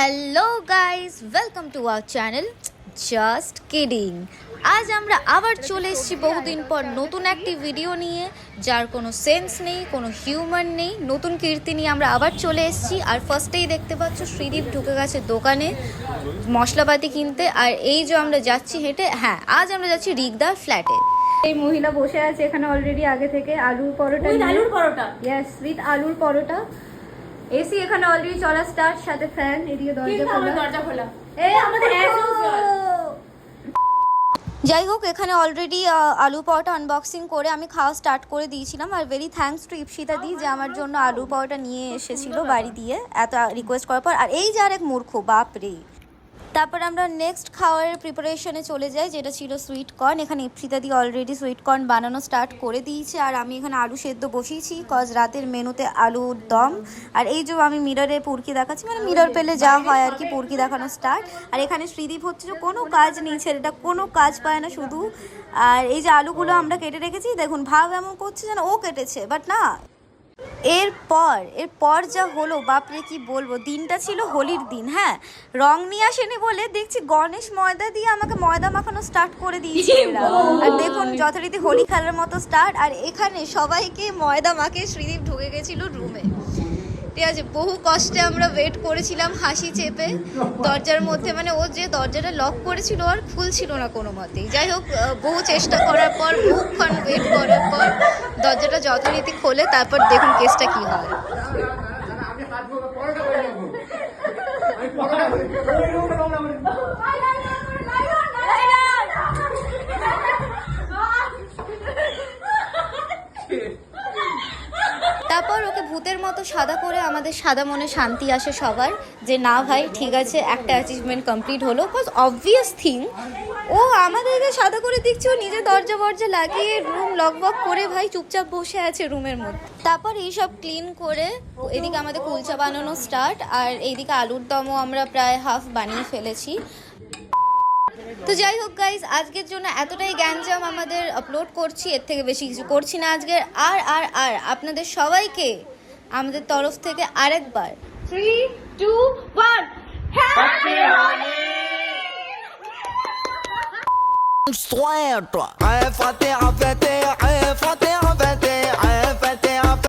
Hello guys, welcome to our channel just kidding. আজ আমরা আবার চলে এসেছি বহুদিন পর নতুন একটি ভিডিও নিয়ে, যার কোনো সেন্স নেই, কোনো হিউমার নেই। নতুন কীর্তি নিয়ে আমরা আবার চলে এসেছি। আর ফার্স্টেই দেখতে পাচ্ছ শ্রীদীপ ঢুকে গেছে দোকানে মশলাপাতি কিনতে। আর এই যে আমরা যাচ্ছি হেঁটে, হ্যাঁ আজ আমরা যাচ্ছি রিগদার ফ্ল্যাটে। এই মহিলা বসে আছে এখানে অলরেডি আগে থেকে আলুর পরোটা, ইয়েস উইথ আলুর পরোটা। এসি এখানে অলরেডি চলা স্টার্ট, সাথে ফ্যান, এদিকে দরজা খোলা। যাই হোক, এখানে অলরেডি আলু পরোটা আনবক্সিং করে আমি খাওয়া স্টার্ট করে দিয়েছিলাম। আর very thanks to Ipsita di যে আমার জন্য আলু পরোটা নিয়ে এসেছিল বাড়ি দিয়ে এত রিকোয়েস্ট করার পর। আর এই যে আরেক মূর্খ, বাপরে। তারপর আমরা নেক্সট খাওয়ারের প্রিপারেশনে চলে যাই, যেটা ছিল সুইট কর্ন। এখানে ইপসিতা দি অলরেডি সুইট কর্ন বানানো স্টার্ট করে দিয়েছে। আর আমি এখানে আলু সেদ্ধ বসিয়েছি, কজ রাতের মেনুতে আলুর দম। আর এই যে আমি মিররে পুরকি দেখাচ্ছি, মানে মিরর পেলে যা হয় আর কি, পুরকি দেখানো স্টার্ট। আর এখানে শ্রীদীপ হচ্ছে যে কোনো কাজ নেই, ছেলেটা কোনো কাজ পায় না শুধু। আর এই যে আলুগুলো আমরা কেটে রেখেছি, দেখুন ভাব এমন করছে যেন ও কেটেছে, বাট না। এরপর যা হলো, বাপরে কি বলবো। দিনটা ছিল হোলির দিন, হ্যাঁ, রং নিয়ে আসেনি বলে দেখছি গণেশ ময়দা দিয়ে আমাকে ময়দা মাখানো স্টার্ট করে দিয়েছে এরা। আর দেখুন যথারীতি হোলি খেলার মতো স্টার্ট। আর এখানে সবাইকে ময়দা মাখিয়ে শ্রীদীপ ঢুকে গেছিল রুমে। ঠিক আছে, বহু কষ্টে আমরা ওয়েট করেছিলাম হাসি চেপে দরজার মধ্যে, মানে ও যে দরজাটা লক করেছিল আর খুলছিল না কোনো মতেই। যাই হোক, বহু চেষ্টা করার পর, বহুক্ষণ ওয়েট করার পর দরজাটা যথারীতি খোলে। তারপর দেখুন কেসটা কি হয়। তারপর ওকে ভূতের মতো সাদা করে আমাদের সাদা মনে শান্তি আসে সবার, যে না ভাই ঠিক আছে, একটা অ্যাচিভমেন্ট কমপ্লিট হলো। বিকজ অবভিয়াস থিং, ও আমাদেরকে সাদা করে দিচ্ছে, ও নিজে দরজা লাগিয়ে রুম লকবক করে ভাই চুপচাপ বসে আছে রুমের মধ্যে। তারপর এইসব ক্লিন করে এদিকে আমাদের কুলচা বানানো স্টার্ট। আর এইদিকে আলুর দমও আমরা প্রায় হাফ বানিয়ে ফেলেছি। তো যাই হোক গাইজ, আজকের জন্য এতটাই গ্যাঞ্জাম আমাদের আপলোড করছি, এর থেকে বেশি কিছু করছি না আজকের। আর আপনাদের সবাইকে আমাদের তরফ থেকে আরেকবার 3, 2, 1 happy Holi. Fatih, Fatih, Fatih, Fatih, Fatih.